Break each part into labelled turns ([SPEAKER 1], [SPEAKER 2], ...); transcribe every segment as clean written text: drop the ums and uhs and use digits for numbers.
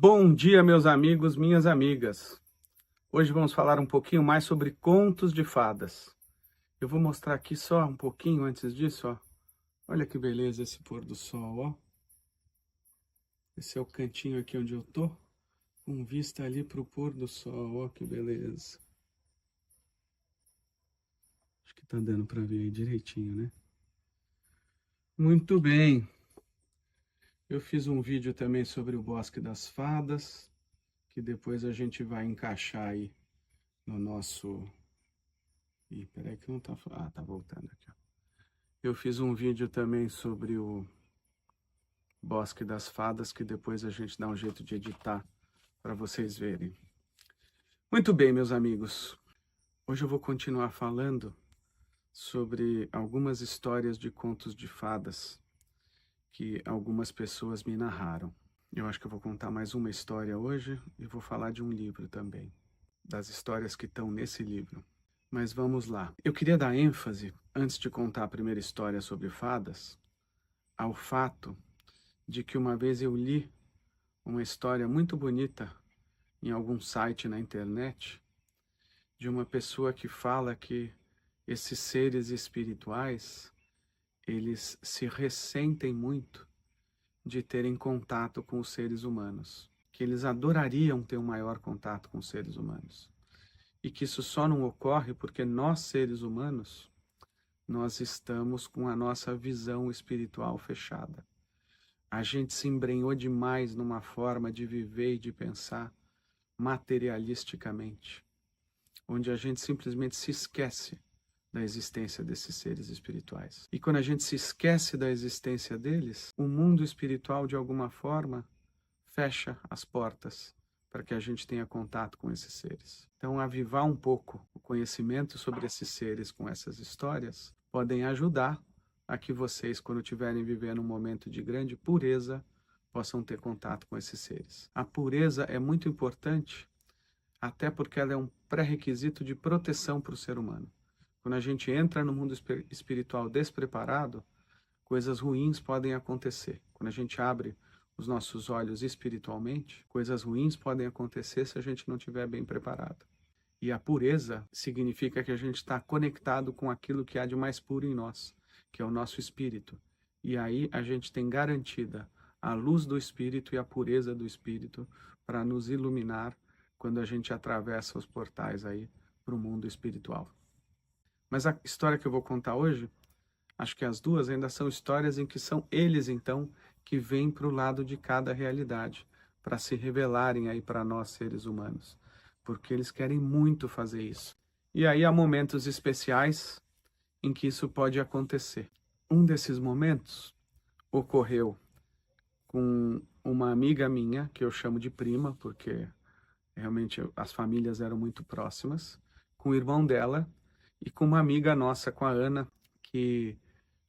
[SPEAKER 1] Bom dia, meus amigos, minhas amigas. Hoje vamos falar um pouquinho mais sobre contos de fadas. Eu vou mostrar aqui só um pouquinho antes disso, ó. Olha que beleza esse pôr do sol, ó. Esse é o cantinho aqui onde eu tô, com vista ali para o pôr do sol, ó, que beleza. Acho que tá dando para ver aí direitinho, né? Muito bem. Eu fiz um vídeo também sobre o Bosque das Fadas, que depois a gente vai encaixar aí no nosso... Ih, peraí que não tá... Ah, tá voltando aqui, ó. Eu fiz um vídeo também sobre o Bosque das Fadas, que depois a gente dá um jeito de editar para vocês verem. Muito bem, meus amigos. Hoje eu vou continuar falando sobre algumas histórias de contos de fadas que algumas pessoas me narraram. Eu acho que eu vou contar mais uma história hoje e vou falar de um livro também, das histórias que estão nesse livro. Mas vamos lá. Eu queria dar ênfase, antes de contar a primeira história sobre fadas, ao fato de que uma vez eu li uma história muito bonita em algum site na internet de uma pessoa que fala que esses seres espirituais, eles se ressentem muito de terem contato com os seres humanos, que eles adorariam ter um maior contato com os seres humanos, e que isso só não ocorre porque nós, seres humanos, nós estamos com a nossa visão espiritual fechada. A gente se embrenhou demais numa forma de viver e de pensar materialisticamente, onde a gente simplesmente se esquece da existência desses seres espirituais. E quando a gente se esquece da existência deles, o mundo espiritual, de alguma forma, fecha as portas para que a gente tenha contato com esses seres. Então, avivar um pouco o conhecimento sobre esses seres com essas histórias podem ajudar a que vocês, quando estiverem vivendo um momento de grande pureza, possam ter contato com esses seres. A pureza é muito importante, até porque ela é um pré-requisito de proteção para o ser humano. Quando a gente entra no mundo espiritual despreparado, coisas ruins podem acontecer. Quando a gente abre os nossos olhos espiritualmente, coisas ruins podem acontecer se a gente não estiver bem preparado. E a pureza significa que a gente está conectado com aquilo que há de mais puro em nós, que é o nosso espírito. E aí a gente tem garantida a luz do espírito e a pureza do espírito para nos iluminar quando a gente atravessa os portais aí para o mundo espiritual. Mas a história que eu vou contar hoje, acho que as duas ainda são histórias em que são eles, então, que vêm para o lado de cada realidade, para se revelarem aí para nós, seres humanos, porque eles querem muito fazer isso. E aí há momentos especiais em que isso pode acontecer. Um desses momentos ocorreu com uma amiga minha, que eu chamo de prima, porque realmente as famílias eram muito próximas, com o irmão dela e com uma amiga nossa, com a Ana, que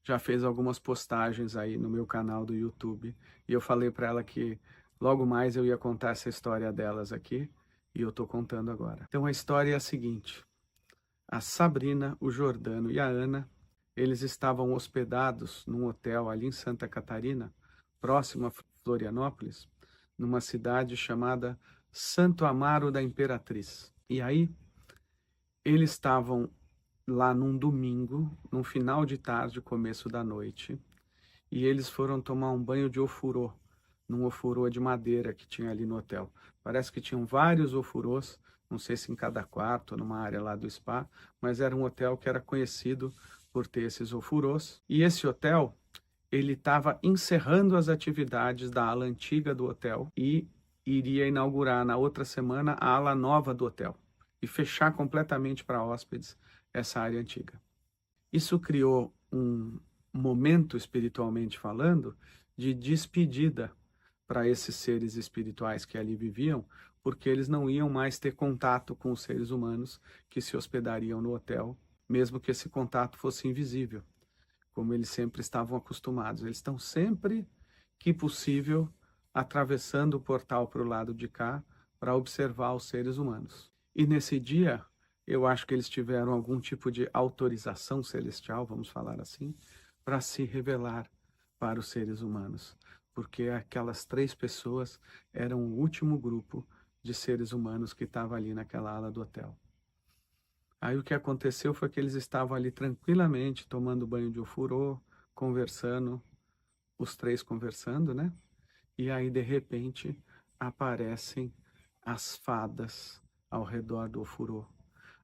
[SPEAKER 1] já fez algumas postagens aí no meu canal do YouTube. E eu falei para ela que logo mais eu ia contar essa história delas aqui, e eu tô contando agora. Então a história é a seguinte: a Sabrina, o Jordano e a Ana, eles estavam hospedados num hotel ali em Santa Catarina, próximo a Florianópolis, numa cidade chamada Santo Amaro da Imperatriz. E aí, eles estavam lá num domingo, num final de tarde, começo da noite, e eles foram tomar um banho de ofurô, num ofurô de madeira que tinha ali no hotel. Parece que tinham vários ofurôs, não sei se em cada quarto, numa área lá do spa, mas era um hotel que era conhecido por ter esses ofurôs. E esse hotel, ele estava encerrando as atividades da ala antiga do hotel e iria inaugurar na outra semana a ala nova do hotel e fechar completamente para hóspedes essa área antiga. Isso criou um momento, espiritualmente falando, de despedida para esses seres espirituais que ali viviam, porque eles não iam mais ter contato com os seres humanos que se hospedariam no hotel, mesmo que esse contato fosse invisível, como eles sempre estavam acostumados. Eles estão sempre que possível atravessando o portal para o lado de cá para observar os seres humanos. E nesse dia, eu acho que eles tiveram algum tipo de autorização celestial, vamos falar assim, para se revelar para os seres humanos. porque aquelas 3 pessoas eram o último grupo de seres humanos que estava ali naquela ala do hotel. Aí o que aconteceu foi que eles estavam ali tranquilamente, tomando banho de ofurô, conversando, os 3 conversando, né? E aí, de repente, aparecem as fadas ao redor do ofurô.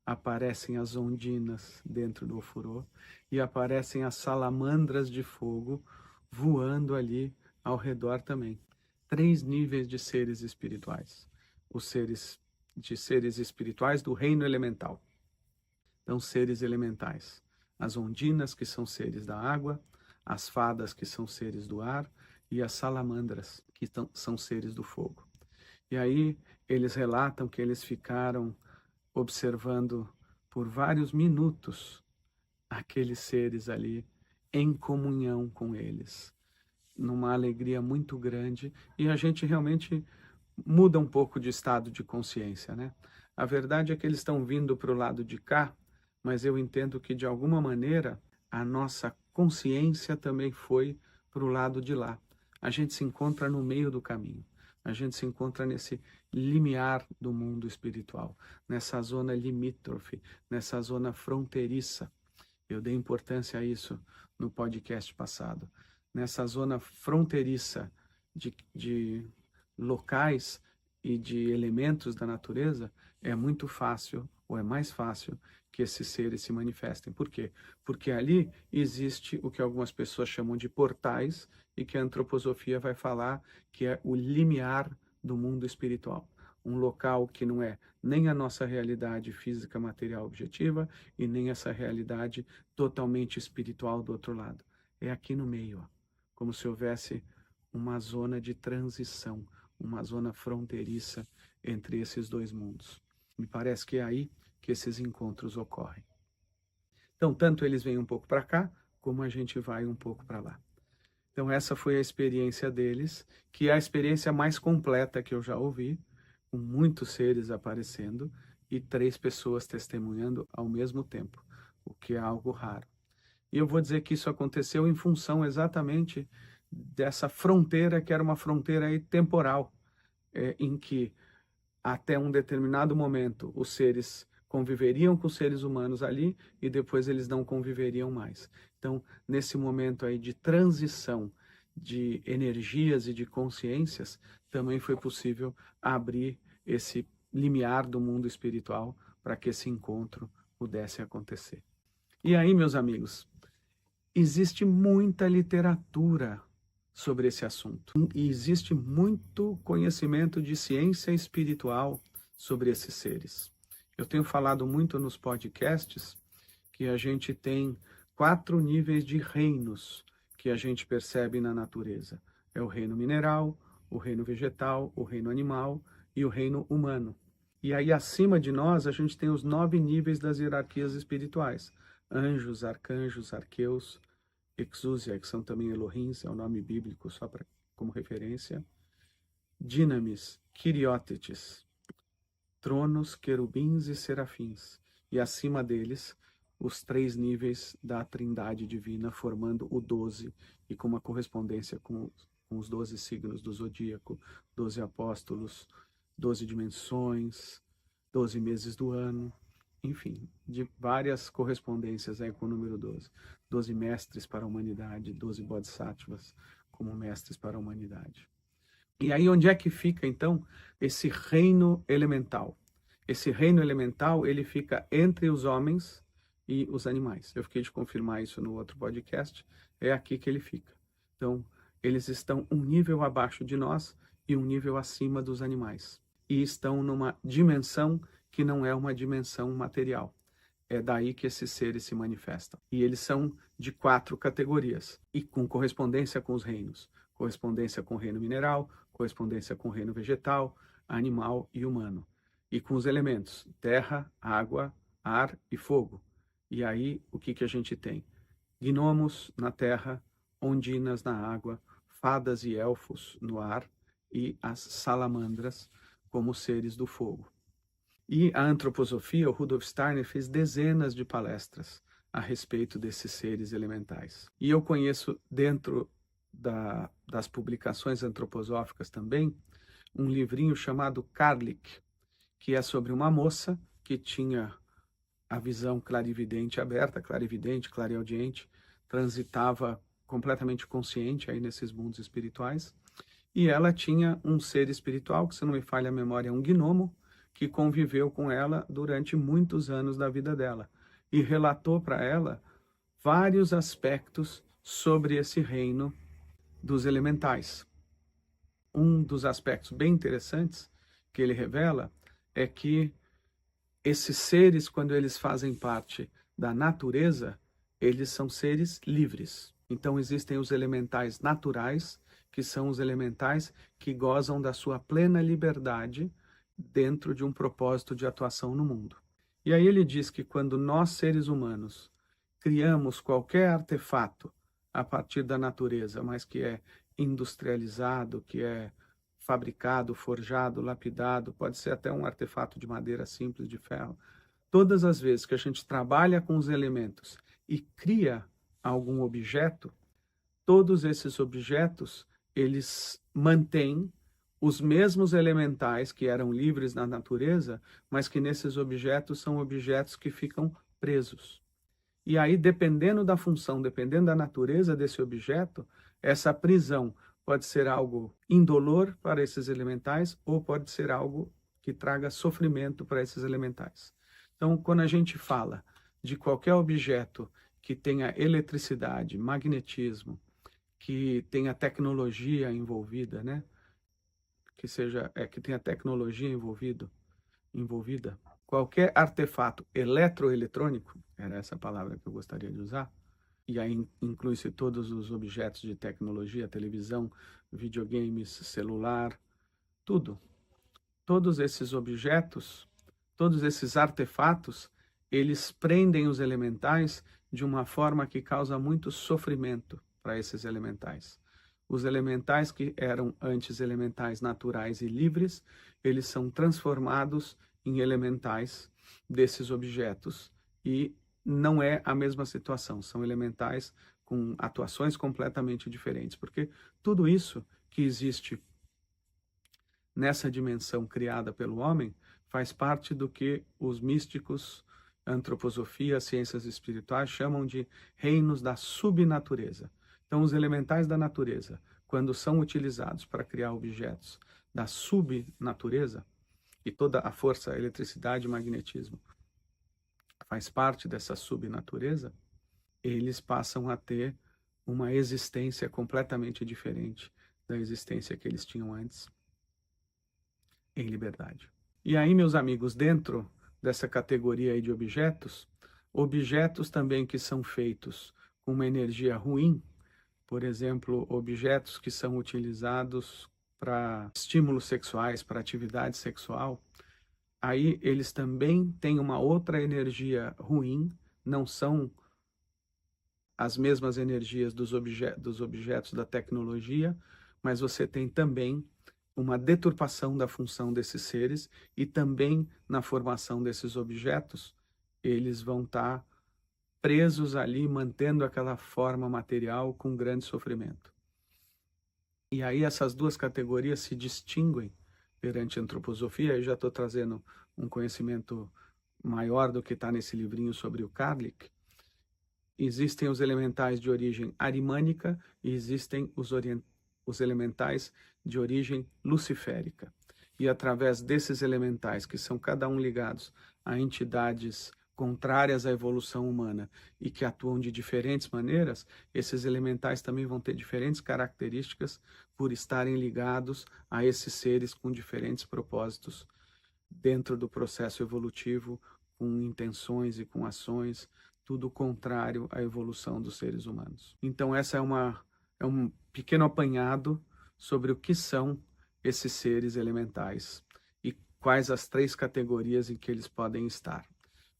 [SPEAKER 1] Aparecem as ondinas dentro do ofurô e aparecem as salamandras de fogo voando ali ao redor também. 3 níveis de seres espirituais. Os seres espirituais do reino elemental. Então, seres elementais. As ondinas, que são seres da água, as fadas, que são seres do ar, e as salamandras, que são seres do fogo. E aí, eles relatam que eles ficaram observando por vários minutos aqueles seres ali em comunhão com eles, numa alegria muito grande, e a gente realmente muda um pouco de estado de consciência, né? A verdade é que eles estão vindo para o lado de cá, mas eu entendo que de alguma maneira a nossa consciência também foi para o lado de lá. A gente se encontra no meio do caminho. A gente se encontra nesse limiar do mundo espiritual, nessa zona limítrofe, nessa zona fronteiriça. Eu dei importância a isso no podcast passado. Nessa zona fronteiriça de locais e de elementos da natureza, é muito fácil, ou é mais fácil, que esses seres se manifestem. Por quê? Porque ali existe o que algumas pessoas chamam de portais e que a antroposofia vai falar que é o limiar do mundo espiritual. Um local que não é nem a nossa realidade física, material, objetiva, e nem essa realidade totalmente espiritual do outro lado. É aqui no meio, ó, como se houvesse uma zona de transição, uma zona fronteiriça entre esses 2 mundos. Me parece que é aí que esses encontros ocorrem. Então, tanto eles vêm um pouco para cá, como a gente vai um pouco para lá. Então, essa foi a experiência deles, que é a experiência mais completa que eu já ouvi, com muitos seres aparecendo e 3 pessoas testemunhando ao mesmo tempo, o que é algo raro. E eu vou dizer que isso aconteceu em função exatamente dessa fronteira, que era uma fronteira aí temporal, em que até um determinado momento os seres conviveriam com os seres humanos ali e depois eles não conviveriam mais. Então, nesse momento aí de transição de energias e de consciências, também foi possível abrir esse limiar do mundo espiritual para que esse encontro pudesse acontecer. E aí, meus amigos, existe muita literatura sobre esse assunto. E existe muito conhecimento de ciência espiritual sobre esses seres. Eu tenho falado muito nos podcasts que a gente tem 4 níveis de reinos que a gente percebe na natureza. É o reino mineral, o reino vegetal, o reino animal e o reino humano. E aí acima de nós a gente tem os 9 níveis das hierarquias espirituais. Anjos, arcanjos, arqueus, Exúzia, que são também Elohims, é o nome bíblico só como referência. Dinamis, Quiriótetes, tronos, querubins e serafins. E acima deles, os 3 níveis da trindade divina, formando o 12, e com uma correspondência com os 12 signos do zodíaco, 12 apóstolos, 12 dimensões, 12 meses do ano, enfim, de várias correspondências aí com o número 12. 12 mestres para a humanidade, 12 bodhisattvas como mestres para a humanidade. E aí onde é que fica, então, esse reino elemental? Esse reino elemental, ele fica entre os homens e os animais. Eu fiquei de confirmar isso no outro podcast, é aqui que ele fica. Então, eles estão um nível abaixo de nós e um nível acima dos animais. E estão numa dimensão que não é uma dimensão material. É daí que esses seres se manifestam. E eles são de 4 categorias, e com correspondência com os reinos. Correspondência com o reino mineral, correspondência com o reino vegetal, animal e humano. E com os elementos terra, água, ar e fogo. E aí, o que a gente tem? Gnomos na terra, ondinas na água, fadas e elfos no ar e as salamandras como seres do fogo. E a antroposofia, o Rudolf Steiner, fez dezenas de palestras a respeito desses seres elementais. E eu conheço dentro das publicações antroposóficas também, um livrinho chamado Karlik, que é sobre uma moça que tinha a visão clarividente aberta, clarividente, clareaudiente, transitava completamente consciente aí nesses mundos espirituais, e ela tinha um ser espiritual, que se não me falha a memória, é um gnomo, que conviveu com ela durante muitos anos da vida dela, e relatou para ela vários aspectos sobre esse reino dos elementais. Um dos aspectos bem interessantes que ele revela é que esses seres, quando eles fazem parte da natureza, eles são seres livres. Então existem os elementais naturais, que são os elementais que gozam da sua plena liberdade dentro de um propósito de atuação no mundo. E aí ele diz que quando nós, seres humanos, criamos qualquer artefato a partir da natureza, mas que é industrializado, que é fabricado, forjado, lapidado, pode ser até um artefato de madeira simples, de ferro. Todas as vezes que a gente trabalha com os elementos e cria algum objeto, todos esses objetos, eles mantêm os mesmos elementais que eram livres na natureza, mas que nesses objetos são objetos que ficam presos. E aí, dependendo da função, dependendo da natureza desse objeto, essa prisão pode ser algo indolor para esses elementais ou pode ser algo que traga sofrimento para esses elementais. Então, quando a gente fala de qualquer objeto que tenha eletricidade, magnetismo, que tenha tecnologia envolvida, né? Que tenha tecnologia envolvida, qualquer artefato eletroeletrônico, era essa palavra que eu gostaria de usar, e aí inclui-se todos os objetos de tecnologia, televisão, videogames, celular, tudo. Todos esses objetos, todos esses artefatos, eles prendem os elementais de uma forma que causa muito sofrimento para esses elementais. Os elementais que eram antes elementais naturais e livres, eles são transformados em elementais desses objetos e não é a mesma situação, são elementais com atuações completamente diferentes, porque tudo isso que existe nessa dimensão criada pelo homem faz parte do que os místicos, antroposofia, ciências espirituais chamam de reinos da subnatureza. Então, os elementais da natureza, quando são utilizados para criar objetos da subnatureza, e toda a força, eletricidade e magnetismo faz parte dessa subnatureza, eles passam a ter uma existência completamente diferente da existência que eles tinham antes, em liberdade. E aí, meus amigos, dentro dessa categoria aí de objetos, objetos também que são feitos com uma energia ruim, por exemplo, objetos que são utilizados para estímulos sexuais, para atividade sexual, aí eles também têm uma outra energia ruim, não são as mesmas energias dos objetos da tecnologia, mas você tem também uma deturpação da função desses seres e também na formação desses objetos, eles vão estar presos ali, mantendo aquela forma material com grande sofrimento. E aí essas duas categorias se distinguem perante a antroposofia. Eu já estou trazendo um conhecimento maior do que está nesse livrinho sobre o Karlik. Existem os elementais de origem arimânica e existem os elementais de origem luciférica. E através desses elementais, que são cada um ligados a entidades contrárias à evolução humana e que atuam de diferentes maneiras, esses elementais também vão ter diferentes características por estarem ligados a esses seres com diferentes propósitos dentro do processo evolutivo, com intenções e com ações, tudo contrário à evolução dos seres humanos. Então essa é um pequeno apanhado sobre o que são esses seres elementais e quais as três categorias em que eles podem estar.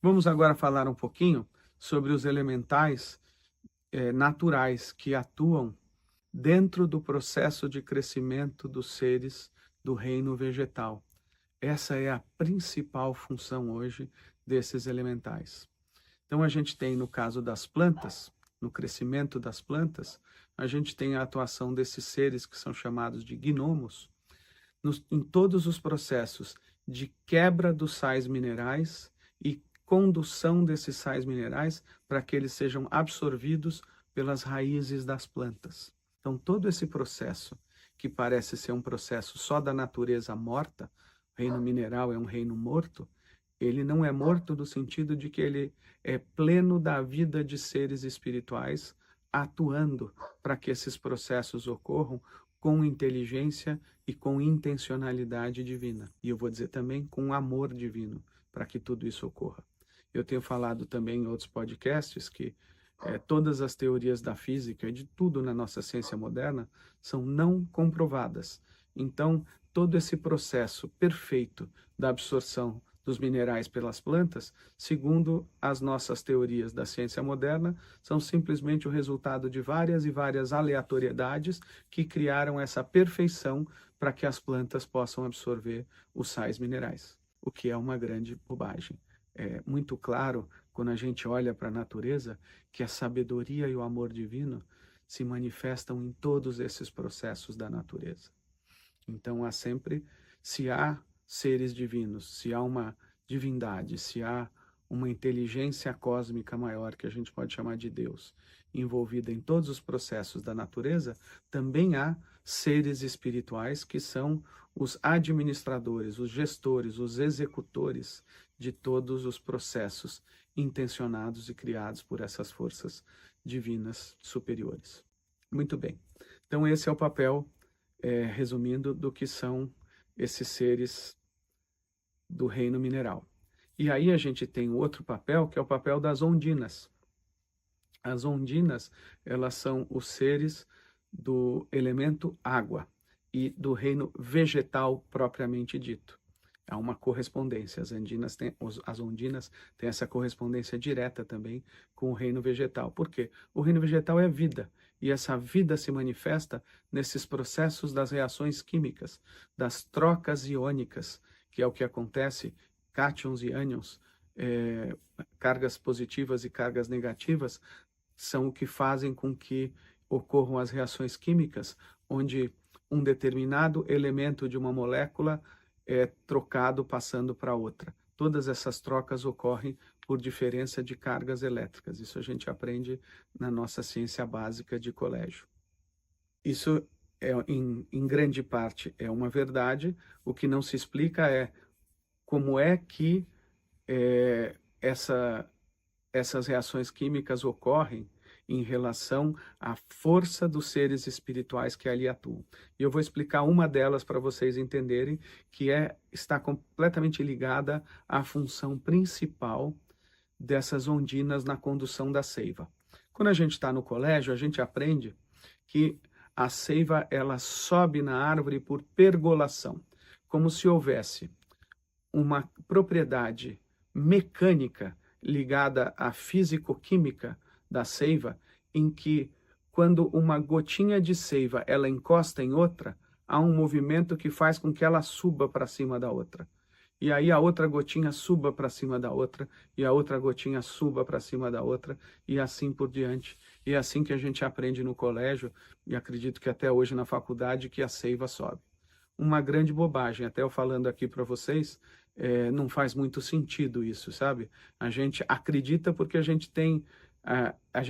[SPEAKER 1] Vamos agora falar um pouquinho sobre os elementais naturais que atuam dentro do processo de crescimento dos seres do reino vegetal. Essa é a principal função hoje desses elementais. Então a gente tem, no caso das plantas, no crescimento das plantas, a gente tem a atuação desses seres que são chamados de gnomos, em todos os processos de quebra dos sais minerais e condução desses sais minerais para que eles sejam absorvidos pelas raízes das plantas. Então, todo esse processo, que parece ser um processo só da natureza morta, o reino mineral é um reino morto, ele não é morto no sentido de que ele é pleno da vida de seres espirituais atuando para que esses processos ocorram com inteligência e com intencionalidade divina. E eu vou dizer também com amor divino para que tudo isso ocorra. Eu tenho falado também em outros podcasts que todas as teorias da física e de tudo na nossa ciência moderna são não comprovadas. Então, todo esse processo perfeito da absorção dos minerais pelas plantas, segundo as nossas teorias da ciência moderna, são simplesmente o resultado de várias e várias aleatoriedades que criaram essa perfeição para que as plantas possam absorver os sais minerais, o que é uma grande bobagem. É muito claro, quando a gente olha para a natureza, que a sabedoria e o amor divino se manifestam em todos esses processos da natureza. Então, se há seres divinos, se há uma divindade, se há uma inteligência cósmica maior, que a gente pode chamar de Deus, envolvida em todos os processos da natureza, também há seres espirituais que são os administradores, os gestores, os executores de todos os processos intencionados e criados por essas forças divinas superiores. Muito bem. Então, esse é o papel, resumindo, do que são esses seres do reino mineral. E aí a gente tem outro papel, que é o papel das ondinas. As ondinas, elas são os seres do elemento água e do reino vegetal propriamente dito. Há uma correspondência. As ondinas têm essa correspondência direta também com o reino vegetal. Por quê? O reino vegetal é vida. E essa vida se manifesta nesses processos das reações químicas, das trocas iônicas, que é o que acontece, cátions e ânions, cargas positivas e cargas negativas, são o que fazem com que ocorram as reações químicas, onde um determinado elemento de uma molécula é trocado passando para outra. Todas essas trocas ocorrem por diferença de cargas elétricas. Isso a gente aprende na nossa ciência básica de colégio. Isso, em grande parte, é uma verdade. O que não se explica é como é que essas reações químicas ocorrem em relação à força dos seres espirituais que ali atuam. E eu vou explicar uma delas para vocês entenderem, que está completamente ligada à função principal dessas ondinas na condução da seiva. Quando a gente está no colégio, a gente aprende que a seiva ela sobe na árvore por pergolação, como se houvesse uma propriedade mecânica ligada à físico-química da seiva, em que quando uma gotinha de seiva ela encosta em outra, há um movimento que faz com que ela suba para cima da outra. E aí a outra gotinha suba para cima da outra, e a outra gotinha suba para cima da outra, e assim por diante. E é assim que a gente aprende no colégio, e acredito que até hoje na faculdade, que a seiva sobe. Uma grande bobagem, até eu falando aqui para vocês, não faz muito sentido isso, sabe? A gente acredita porque a gente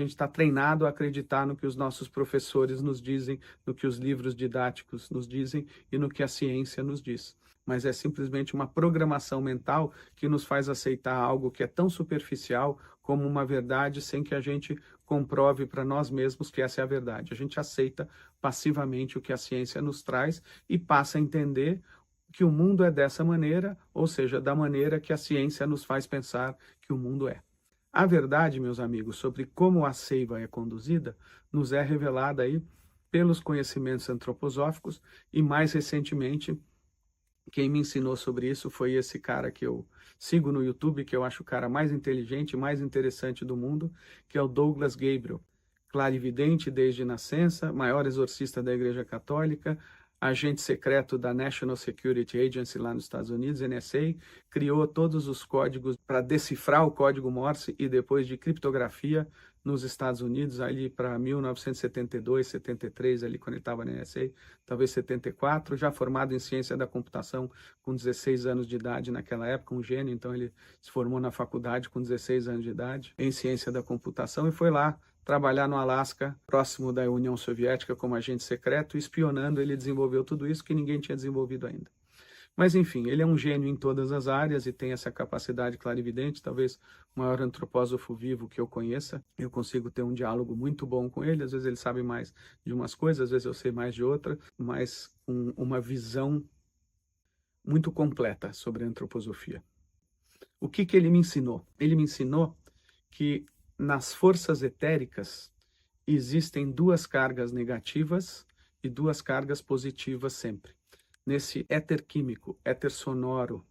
[SPEAKER 1] está treinado a acreditar no que os nossos professores nos dizem, no que os livros didáticos nos dizem e no que a ciência nos diz. Mas é simplesmente uma programação mental que nos faz aceitar algo que é tão superficial como uma verdade sem que a gente comprove para nós mesmos que essa é a verdade. A gente aceita passivamente o que a ciência nos traz e passa a entender que o mundo é dessa maneira, ou seja, da maneira que a ciência nos faz pensar que o mundo é. A verdade, meus amigos, sobre como a seiva é conduzida, nos é revelada aí pelos conhecimentos antroposóficos e, mais recentemente, quem me ensinou sobre isso foi esse cara que eu sigo no YouTube, que eu acho o cara mais inteligente, mais interessante do mundo, que é o Douglas Gabriel, clarividente desde nascença, maior exorcista da Igreja Católica, agente secreto da National Security Agency lá nos Estados Unidos, NSA, criou todos os códigos para decifrar o código Morse e depois de criptografia nos Estados Unidos, ali para 1972, 73, ali quando ele estava na NSA, talvez 74, já formado em ciência da computação com 16 anos de idade naquela época, um gênio, então ele se formou na faculdade com 16 anos de idade, em ciência da computação, e foi lá trabalhar no Alasca, próximo da União Soviética, como agente secreto, espionando. Ele desenvolveu tudo isso que ninguém tinha desenvolvido ainda. Mas, enfim, ele é um gênio em todas as áreas e tem essa capacidade clarividente, talvez o maior antropósofo vivo que eu conheça. Eu consigo ter um diálogo muito bom com ele, às vezes ele sabe mais de umas coisas, às vezes eu sei mais de outra, mas com uma visão muito completa sobre a antroposofia. O que ele me ensinou? Ele me ensinou que nas forças etéricas existem duas cargas negativas e duas cargas positivas sempre. Nesse éter químico, éter sonoro,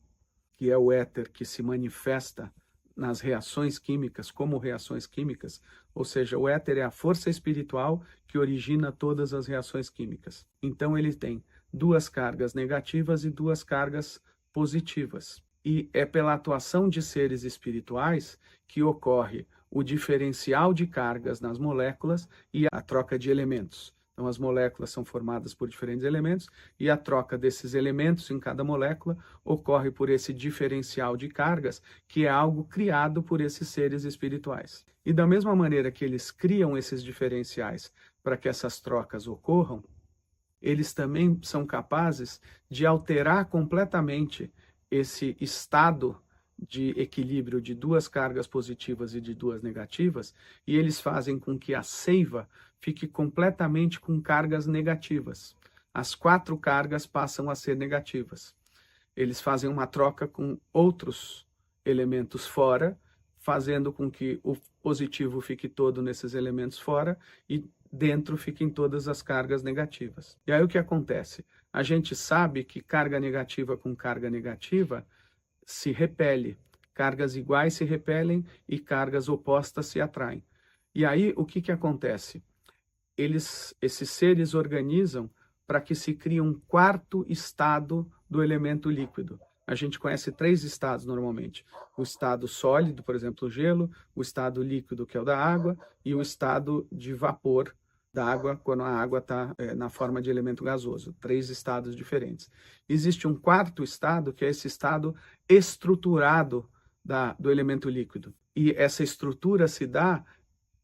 [SPEAKER 1] que é o éter que se manifesta nas reações químicas como reações químicas, ou seja, o éter é a força espiritual que origina todas as reações químicas. Então ele tem duas cargas negativas e duas cargas positivas. E é pela atuação de seres espirituais que ocorre o diferencial de cargas nas moléculas e a troca de elementos. Então, as moléculas são formadas por diferentes elementos e a troca desses elementos em cada molécula ocorre por esse diferencial de cargas, que é algo criado por esses seres espirituais. E da mesma maneira que eles criam esses diferenciais para que essas trocas ocorram, eles também são capazes de alterar completamente esse estado de equilíbrio de duas cargas positivas e de duas negativas, e eles fazem com que a seiva fique completamente com cargas negativas. As 4 cargas passam a ser negativas. Eles fazem uma troca com outros elementos fora, fazendo com que o positivo fique todo nesses elementos fora e dentro fiquem todas as cargas negativas. E aí o que acontece? A gente sabe que carga negativa com carga negativa se repele. Cargas iguais se repelem e cargas opostas se atraem. E aí o que acontece? Esses seres organizam para que se crie um quarto estado do elemento líquido. A gente conhece 3 estados normalmente. O estado sólido, por exemplo, o gelo, o estado líquido, que é o da água, e o estado de vapor da água, quando a água está na forma de elemento gasoso. 3 estados diferentes. Existe um quarto estado, que é esse estado estruturado do elemento líquido. E essa estrutura se dá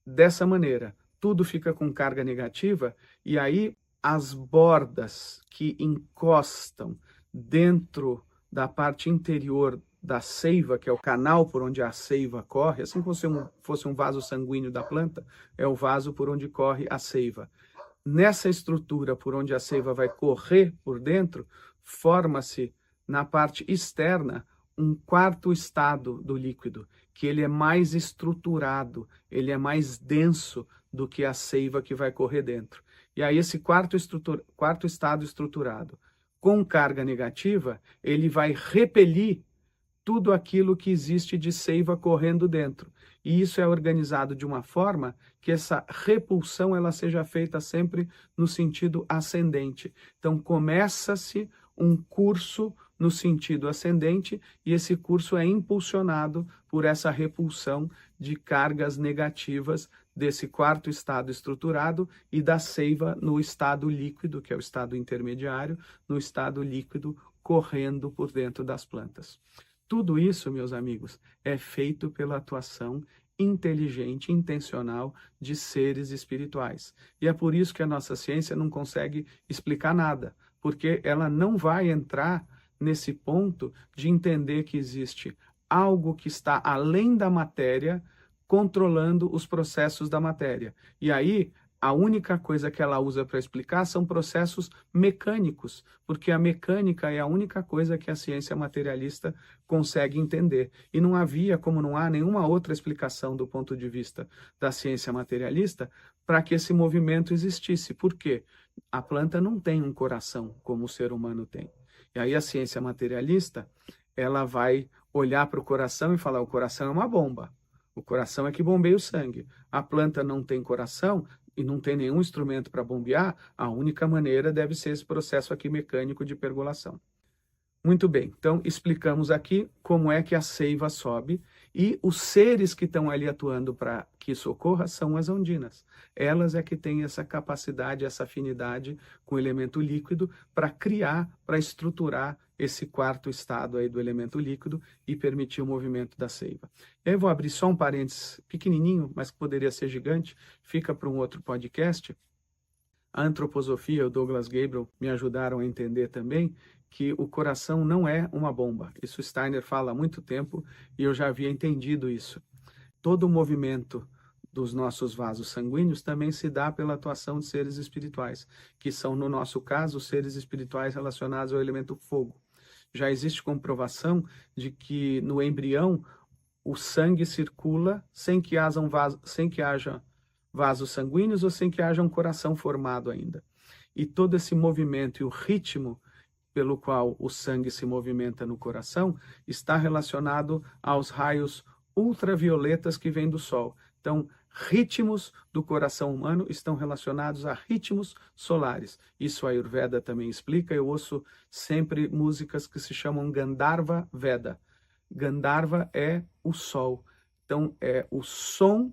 [SPEAKER 1] dessa maneira. Tudo fica com carga negativa, e aí as bordas que encostam dentro da parte interior da seiva, que é o canal por onde a seiva corre, assim como se fosse um vaso sanguíneo da planta, é o vaso por onde corre a seiva. Nessa estrutura por onde a seiva vai correr por dentro, forma-se na parte externa um quarto estado do líquido, que ele é mais estruturado, ele é mais denso do que a seiva que vai correr dentro. E aí esse quarto estado estruturado, com carga negativa, ele vai repelir tudo aquilo que existe de seiva correndo dentro. E isso é organizado de uma forma que essa repulsão ela seja feita sempre no sentido ascendente. Então começa-se um curso no sentido ascendente e esse curso é impulsionado por essa repulsão de cargas negativas desse quarto estado estruturado e da seiva no estado líquido, que é o estado intermediário, no estado líquido correndo por dentro das plantas. Tudo isso, meus amigos, é feito pela atuação inteligente, intencional de seres espirituais. E é por isso que a nossa ciência não consegue explicar nada, porque ela não vai entrar nesse ponto de entender que existe algo que está além da matéria, controlando os processos da matéria. E aí, a única coisa que ela usa para explicar são processos mecânicos, porque a mecânica é a única coisa que a ciência materialista consegue entender. E não havia, como não há nenhuma outra explicação do ponto de vista da ciência materialista, para que esse movimento existisse. Por quê? A planta não tem um coração como o ser humano tem. E aí a ciência materialista, ela vai olhar para o coração e falar, o coração é uma bomba. O coração é que bombeia o sangue. A planta não tem coração e não tem nenhum instrumento para bombear, a única maneira deve ser esse processo aqui mecânico de pergolação. Muito bem, então explicamos aqui como é que a seiva sobe E os seres que estão ali atuando para que isso ocorra são as ondinas. Elas é que têm essa capacidade, essa afinidade com o elemento líquido para criar, para estruturar esse quarto estado aí do elemento líquido e permitir o movimento da seiva. E aí eu vou abrir só um parênteses pequenininho, mas que poderia ser gigante, fica para um outro podcast. A antroposofia e o Douglas Gabriel me ajudaram a entender também que o coração não é uma bomba. Isso Steiner fala há muito tempo e eu já havia entendido isso. Todo o movimento dos nossos vasos sanguíneos também se dá pela atuação de seres espirituais, que são, no nosso caso, seres espirituais relacionados ao elemento fogo. Já existe comprovação de que no embrião o sangue circula sem que haja vasos sanguíneos ou sem que haja um coração formado ainda. E todo esse movimento e o ritmo pelo qual o sangue se movimenta no coração está relacionado aos raios ultravioletas que vêm do Sol. Então, ritmos do coração humano estão relacionados a ritmos solares. Isso a Ayurveda também explica. Eu ouço sempre músicas que se chamam Gandharva Veda. Gandharva é o Sol. Então, é o som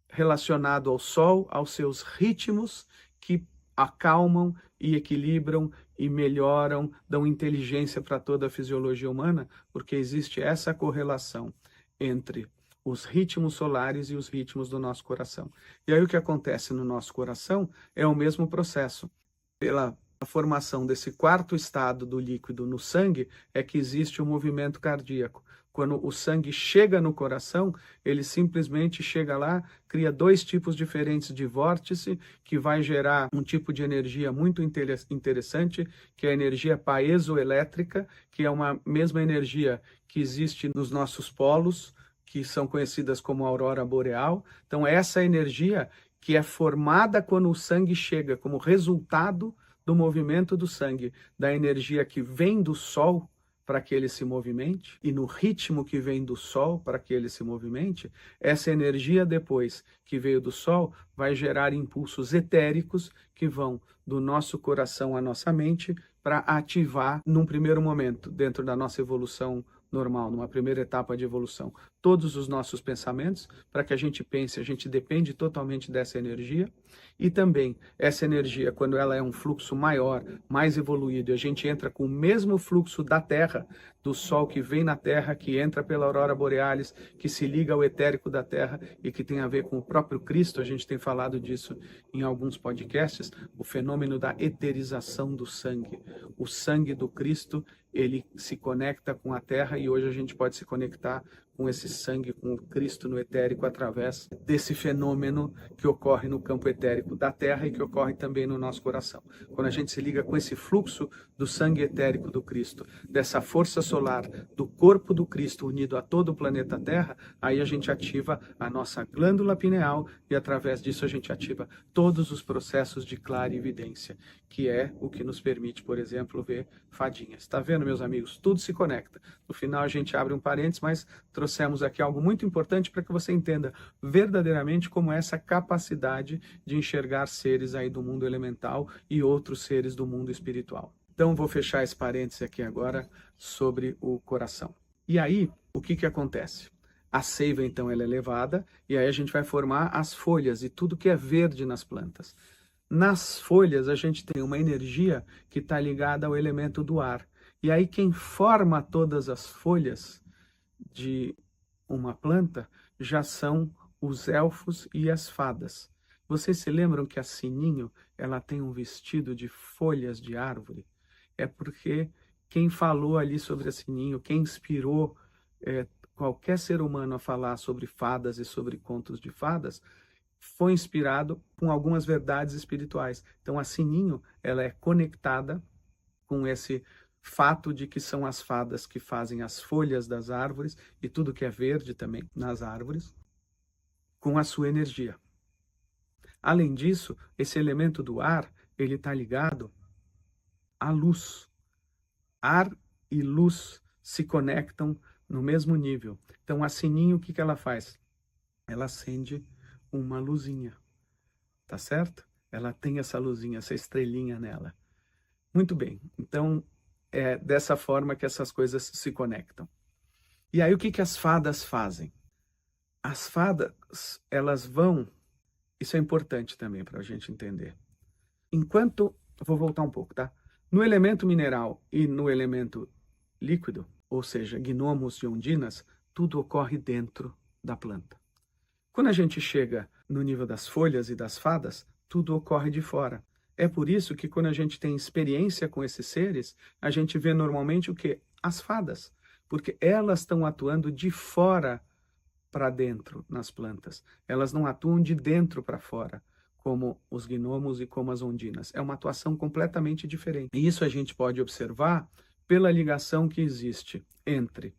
[SPEAKER 1] relacionado ao Sol, aos seus ritmos que acalmam e equilibram e melhoram, dão inteligência para toda a fisiologia humana, porque existe essa correlação entre os ritmos solares e os ritmos do nosso coração. E aí o que acontece no nosso coração é o mesmo processo. Pela formação desse quarto estado do líquido no sangue é que existe o movimento cardíaco. Quando o sangue chega no coração, ele simplesmente chega lá, cria dois tipos diferentes de vórtice, que vai gerar um tipo de energia muito interessante, que é a energia piezoelétrica, que é uma mesma energia que existe nos nossos polos, que são conhecidas como aurora boreal. Então, essa energia que é formada quando o sangue chega como resultado do movimento do sangue, da energia que vem do Sol, para que ele se movimente, e no ritmo que vem do Sol para que ele se movimente, essa energia depois que veio do Sol vai gerar impulsos etéricos que vão do nosso coração à nossa mente para ativar, num primeiro momento, dentro da nossa evolução normal, numa primeira etapa de evolução, todos os nossos pensamentos, para que a gente pense, a gente depende totalmente dessa energia, e também essa energia, quando ela é um fluxo maior, mais evoluído, e a gente entra com o mesmo fluxo da Terra, do Sol que vem na Terra, que entra pela aurora borealis, que se liga ao etérico da Terra e que tem a ver com o próprio Cristo, a gente tem falado disso em alguns podcasts, o fenômeno da eterização do sangue. O sangue do Cristo, ele se conecta com a Terra e hoje a gente pode se conectar com esse sangue, com o Cristo no etérico, através desse fenômeno que ocorre no campo etérico da Terra e que ocorre também no nosso coração. Quando a gente se liga com esse fluxo do sangue etérico do Cristo, dessa força solar, do corpo do Cristo unido a todo o planeta Terra, aí a gente ativa a nossa glândula pineal e através disso a gente ativa todos os processos de clarividência, que é o que nos permite, por exemplo, ver fadinhas. Está vendo, meus amigos? Tudo se conecta. No final a gente abre um parênteses, mas trouxemos aqui algo muito importante para que você entenda verdadeiramente como é essa capacidade de enxergar seres aí do mundo elemental e outros seres do mundo espiritual. Então vou fechar esse parênteses aqui agora sobre o coração. E aí, o que acontece? A seiva, então, ela é levada e aí a gente vai formar as folhas e tudo que é verde nas plantas. Nas folhas, a gente tem uma energia que está ligada ao elemento do ar. E aí, quem forma todas as folhas de uma planta já são os elfos e as fadas. Vocês se lembram que a Sininho, ela tem um vestido de folhas de árvore? É porque quem falou ali sobre a Sininho, quem inspirou qualquer ser humano a falar sobre fadas e sobre contos de fadas, foi inspirado com algumas verdades espirituais. Então, a Sininho, ela é conectada com esse fato de que são as fadas que fazem as folhas das árvores e tudo que é verde também nas árvores, com a sua energia. Além disso, esse elemento do ar, ele está ligado à luz. Ar e luz se conectam no mesmo nível. Então, a Sininho, o que ela faz? Ela acende uma luzinha, tá certo? Ela tem essa luzinha, essa estrelinha nela. Muito bem, então é dessa forma que essas coisas se conectam. E aí o que as fadas fazem? As fadas, elas vão... Isso é importante também para a gente entender. Vou voltar um pouco, tá? No elemento mineral e no elemento líquido, ou seja, gnomos e ondinas, tudo ocorre dentro da planta. Quando a gente chega no nível das folhas e das fadas, tudo ocorre de fora. É por isso que quando a gente tem experiência com esses seres, a gente vê normalmente o quê? As fadas, porque elas estão atuando de fora para dentro nas plantas. Elas não atuam de dentro para fora, como os gnomos e como as ondinas. É uma atuação completamente diferente. E isso a gente pode observar pela ligação que existe entre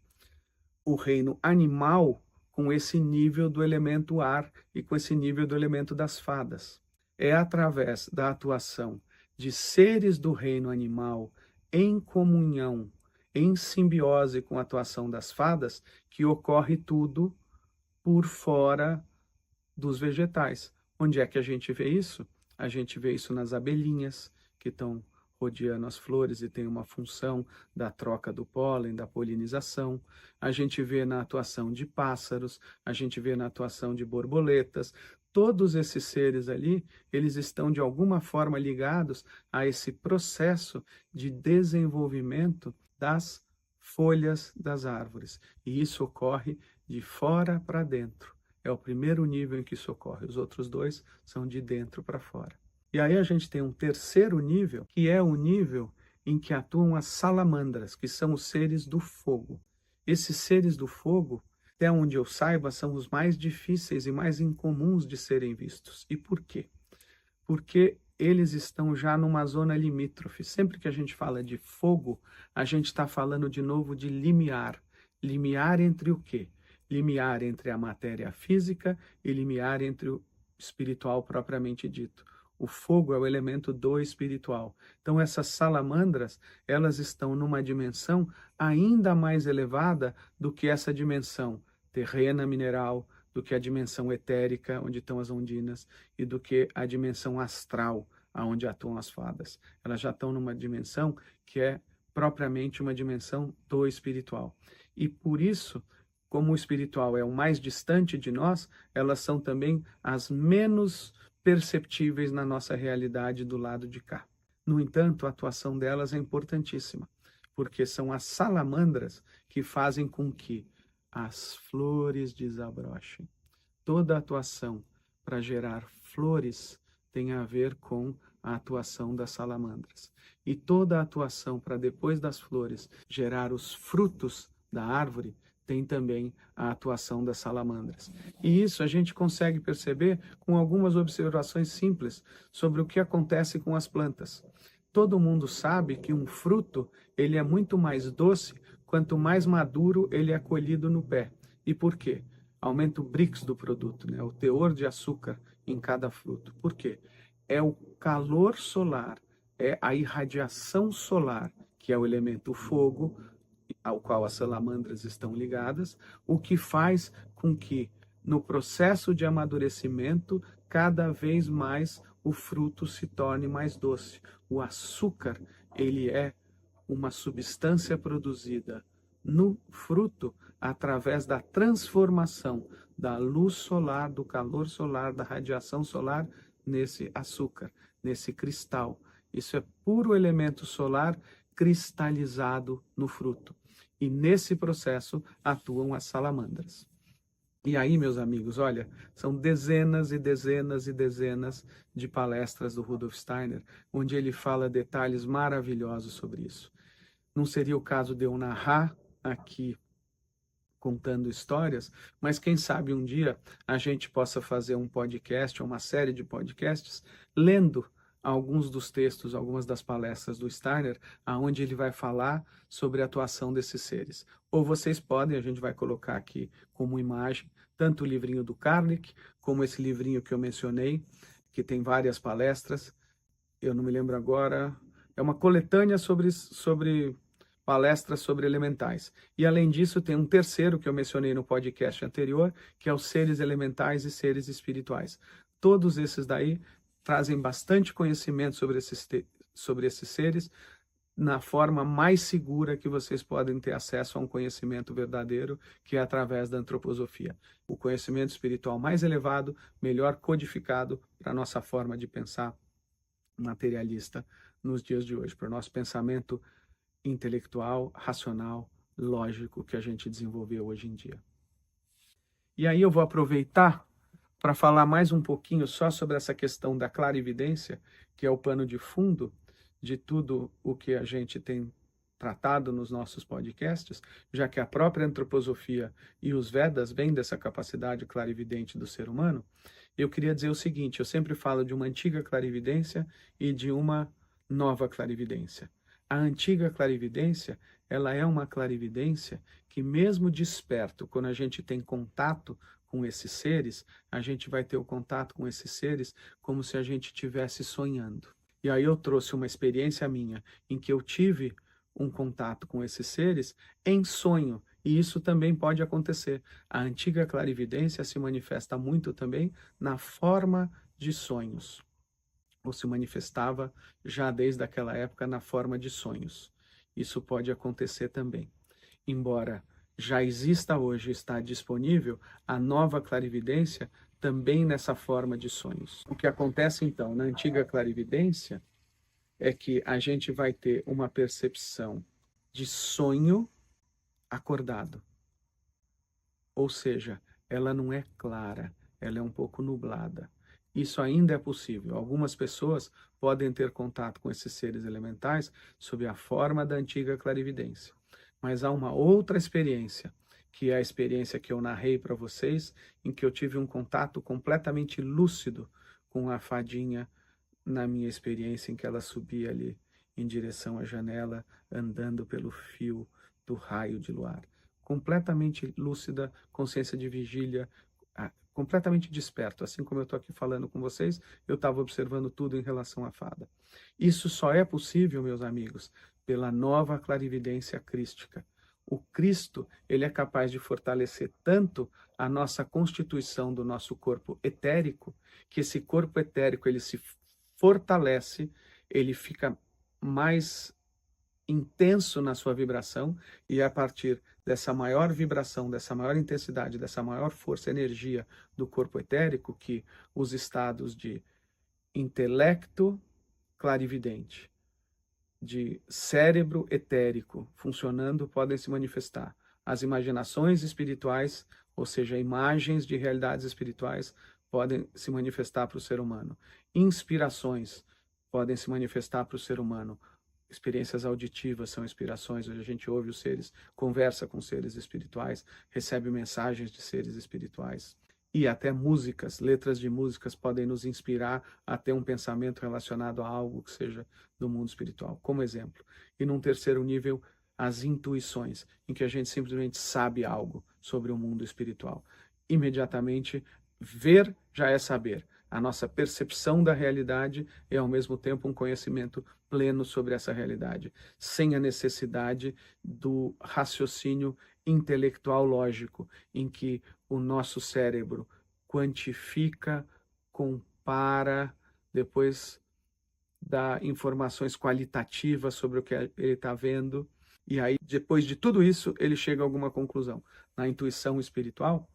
[SPEAKER 1] o reino animal com esse nível do elemento ar e com esse nível do elemento das fadas. É através da atuação de seres do reino animal em comunhão, em simbiose com a atuação das fadas, que ocorre tudo por fora dos vegetais. Onde é que a gente vê isso? A gente vê isso nas abelhinhas, que estão rodeando as flores e tem uma função da troca do pólen, da polinização. A gente vê na atuação de pássaros, a gente vê na atuação de borboletas. Todos esses seres ali, eles estão de alguma forma ligados a esse processo de desenvolvimento das folhas das árvores. E isso ocorre de fora para dentro. É o primeiro nível em que isso ocorre. Os outros dois são de dentro para fora. E aí a gente tem um terceiro nível, que é o nível em que atuam as salamandras, que são os seres do fogo. Esses seres do fogo, até onde eu saiba, são os mais difíceis e mais incomuns de serem vistos. E por quê? Porque eles estão já numa zona limítrofe. Sempre que a gente fala de fogo, a gente está falando de novo de limiar. Limiar entre o quê? Limiar entre a matéria física e limiar entre o espiritual propriamente dito. O fogo é o elemento do espiritual. Então essas salamandras, elas estão numa dimensão ainda mais elevada do que essa dimensão terrena, mineral, do que a dimensão etérica, onde estão as ondinas, e do que a dimensão astral, aonde atuam as fadas. Elas já estão numa dimensão que é propriamente uma dimensão do espiritual. E por isso, como o espiritual é o mais distante de nós, elas são também as menos perceptíveis na nossa realidade do lado de cá. No entanto, a atuação delas é importantíssima, porque são as salamandras que fazem com que as flores desabrochem. Toda a atuação para gerar flores tem a ver com a atuação das salamandras. E toda a atuação para depois das flores gerar os frutos da árvore tem também a atuação das salamandras. E isso a gente consegue perceber com algumas observações simples sobre o que acontece com as plantas. Todo mundo sabe que um fruto ele é muito mais doce quanto mais maduro ele é colhido no pé. E por quê? Aumenta o Brix do produto, né? O teor de açúcar em cada fruto. Por quê? É o calor solar, é a irradiação solar, que é o elemento fogo, ao qual as salamandras estão ligadas, o que faz com que, no processo de amadurecimento, cada vez mais o fruto se torne mais doce. O açúcar, ele é uma substância produzida no fruto através da transformação da luz solar, do calor solar, da radiação solar nesse açúcar, nesse cristal. Isso é puro elemento solar cristalizado no fruto. E nesse processo atuam as salamandras. E aí, meus amigos, olha, são dezenas e dezenas e dezenas de palestras do Rudolf Steiner, onde ele fala detalhes maravilhosos sobre isso. Não seria o caso de eu narrar aqui contando histórias, mas quem sabe um dia a gente possa fazer um podcast ou uma série de podcasts lendo alguns dos textos, algumas das palestras do Steiner, aonde ele vai falar sobre a atuação desses seres. Ou vocês podem, a gente vai colocar aqui como imagem, tanto o livrinho do Karlik, como esse livrinho que eu mencionei, que tem várias palestras, eu não me lembro agora, é uma coletânea sobre palestras sobre elementais. E além disso, tem um terceiro que eu mencionei no podcast anterior, que é os seres elementais e seres espirituais. Todos esses daí trazem bastante conhecimento sobre esses seres, na forma mais segura que vocês podem ter acesso a um conhecimento verdadeiro, que é através da antroposofia. O conhecimento espiritual mais elevado, melhor codificado para a nossa forma de pensar materialista nos dias de hoje, para o nosso pensamento intelectual, racional, lógico que a gente desenvolveu hoje em dia. E aí eu vou aproveitar para falar mais um pouquinho só sobre essa questão da clarividência, que é o pano de fundo de tudo o que a gente tem tratado nos nossos podcasts, já que a própria antroposofia e os Vedas vêm dessa capacidade clarividente do ser humano. Eu queria dizer o seguinte, eu sempre falo de uma antiga clarividência e de uma nova clarividência. A antiga clarividência, ela é uma clarividência que mesmo desperto, quando a gente tem contato com esses seres, a gente vai ter o contato com esses seres como se a gente estivesse sonhando. E aí eu trouxe uma experiência minha em que eu tive um contato com esses seres em sonho, e isso também pode acontecer. A antiga clarividência se manifesta muito também na forma de sonhos, ou se manifestava já desde aquela época na forma de sonhos. Isso pode acontecer também. Embora já exista hoje, está disponível, a nova clarividência também nessa forma de sonhos. O que acontece então na antiga clarividência é que a gente vai ter uma percepção de sonho acordado. Ou seja, ela não é clara, ela é um pouco nublada. Isso ainda é possível. Algumas pessoas podem ter contato com esses seres elementais sob a forma da antiga clarividência. Mas há uma outra experiência, que é a experiência que eu narrei para vocês, em que eu tive um contato completamente lúcido com a fadinha na minha experiência, em que ela subia ali em direção à janela, andando pelo fio do raio de luar. Completamente lúcida, consciência de vigília, completamente desperto. Assim como eu estou aqui falando com vocês, eu estava observando tudo em relação à fada. Isso só é possível, meus amigos, pela nova clarividência crística. O Cristo, ele é capaz de fortalecer tanto a nossa constituição do nosso corpo etérico, que esse corpo etérico ele se fortalece, ele fica mais intenso na sua vibração, e a partir dessa maior vibração, dessa maior intensidade, dessa maior força, energia do corpo etérico, que os estados de intelecto clarividente, de cérebro etérico funcionando podem se manifestar. As imaginações espirituais, ou seja, imagens de realidades espirituais, podem se manifestar para o ser humano. Inspirações podem se manifestar para o ser humano. Experiências auditivas são inspirações, onde a gente ouve os seres, conversa com seres espirituais, recebe mensagens de seres espirituais. E até músicas, letras de músicas podem nos inspirar a ter um pensamento relacionado a algo que seja do mundo espiritual, como exemplo. E num terceiro nível, as intuições, em que a gente simplesmente sabe algo sobre o mundo espiritual. Imediatamente, ver já é saber. A nossa percepção da realidade é, ao mesmo tempo, um conhecimento pleno sobre essa realidade, sem a necessidade do raciocínio intelectual lógico, em que o nosso cérebro quantifica, compara, depois dá informações qualitativas sobre o que ele está vendo, e aí, depois de tudo isso, ele chega a alguma conclusão. Na intuição espiritual,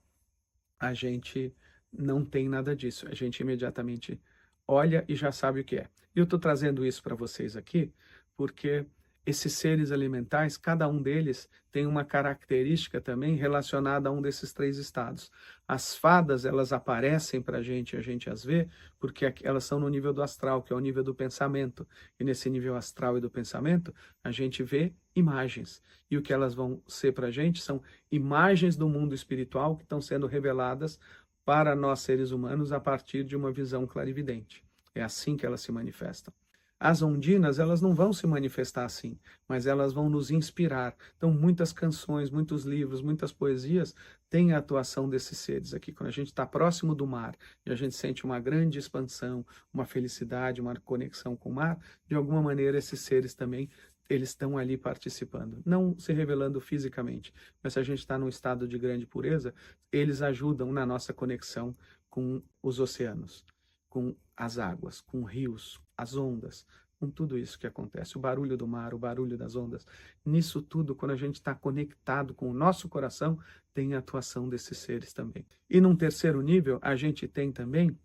[SPEAKER 1] a gente não tem nada disso. A gente imediatamente olha e já sabe o que é. E eu estou trazendo isso para vocês aqui porque esses seres elementais, cada um deles tem uma característica também relacionada a um desses três estados. As fadas, elas aparecem para a gente as vê porque elas são no nível do astral, que é o nível do pensamento. E nesse nível astral e do pensamento, a gente vê imagens. E o que elas vão ser para a gente são imagens do mundo espiritual que estão sendo reveladas para nós seres humanos a partir de uma visão clarividente. É assim que elas se manifestam. As ondinas, elas não vão se manifestar assim, mas elas vão nos inspirar. Então, muitas canções, muitos livros, muitas poesias têm a atuação desses seres aqui. Quando a gente está próximo do mar e a gente sente uma grande expansão, uma felicidade, uma conexão com o mar, de alguma maneira esses seres também eles estão ali participando, não se revelando fisicamente, mas se a gente está num estado de grande pureza, eles ajudam na nossa conexão com os oceanos, com as águas, com rios, as ondas, com tudo isso que acontece, o barulho do mar, o barulho das ondas. Nisso tudo, quando a gente está conectado com o nosso coração, tem a atuação desses seres também. E num terceiro nível, a gente tem também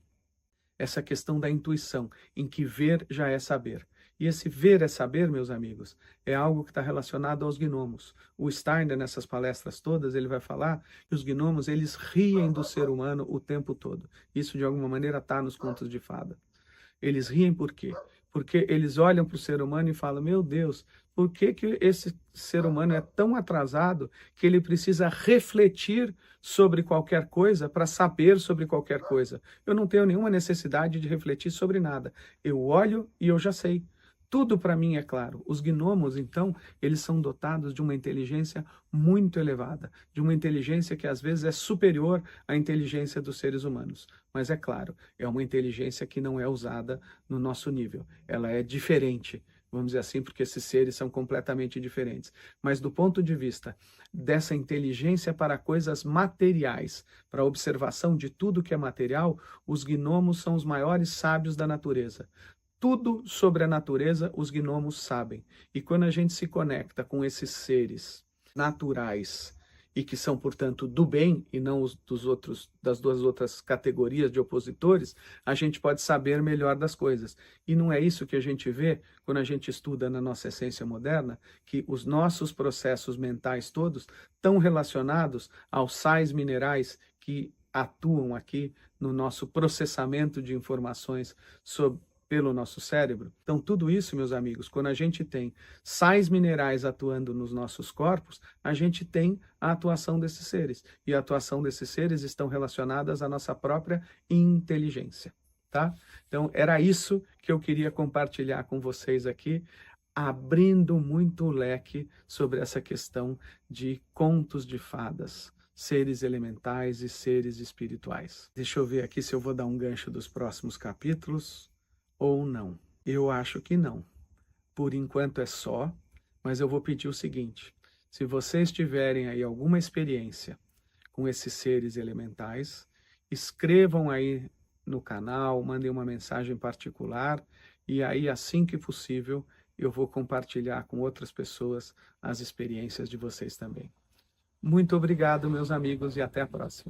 [SPEAKER 1] essa questão da intuição, em que ver já é saber. E esse ver é saber, meus amigos, é algo que está relacionado aos gnomos. O Steiner, nessas palestras todas, ele vai falar que os gnomos, eles riem do ser humano o tempo todo. Isso, de alguma maneira, está nos contos de fada. Eles riem por quê? Porque eles olham para o ser humano e falam, meu Deus, por que que esse ser humano é tão atrasado que ele precisa refletir sobre qualquer coisa para saber sobre qualquer coisa? Eu não tenho nenhuma necessidade de refletir sobre nada. Eu olho e eu já sei. Tudo para mim é claro. Os gnomos, então, eles são dotados de uma inteligência muito elevada, de uma inteligência que às vezes é superior à inteligência dos seres humanos. Mas é claro, é uma inteligência que não é usada no nosso nível. Ela é diferente, vamos dizer assim, porque esses seres são completamente diferentes. Mas do ponto de vista dessa inteligência para coisas materiais, para a observação de tudo que é material, os gnomos são os maiores sábios da natureza. Tudo sobre a natureza os gnomos sabem. E quando a gente se conecta com esses seres naturais e que são, portanto, do bem e não os das duas outras categorias de opositores, a gente pode saber melhor das coisas. E não é isso que a gente vê quando a gente estuda na nossa essência moderna, que os nossos processos mentais todos estão relacionados aos sais minerais que atuam aqui no nosso processamento de informações pelo nosso cérebro. Então, tudo isso, meus amigos, quando a gente tem sais minerais atuando nos nossos corpos, a gente tem a atuação desses seres. E a atuação desses seres estão relacionadas à nossa própria inteligência, tá? Então, era isso que eu queria compartilhar com vocês aqui, abrindo muito o leque sobre essa questão de contos de fadas, seres elementais e seres espirituais. Deixa eu ver aqui se eu vou dar um gancho dos próximos capítulos ou não. Eu acho que não. Por enquanto é só, mas eu vou pedir o seguinte: se vocês tiverem aí alguma experiência com esses seres elementais, escrevam aí no canal, mandem uma mensagem particular e aí, assim que possível, eu vou compartilhar com outras pessoas as experiências de vocês também. Muito obrigado, meus amigos, e até a próxima.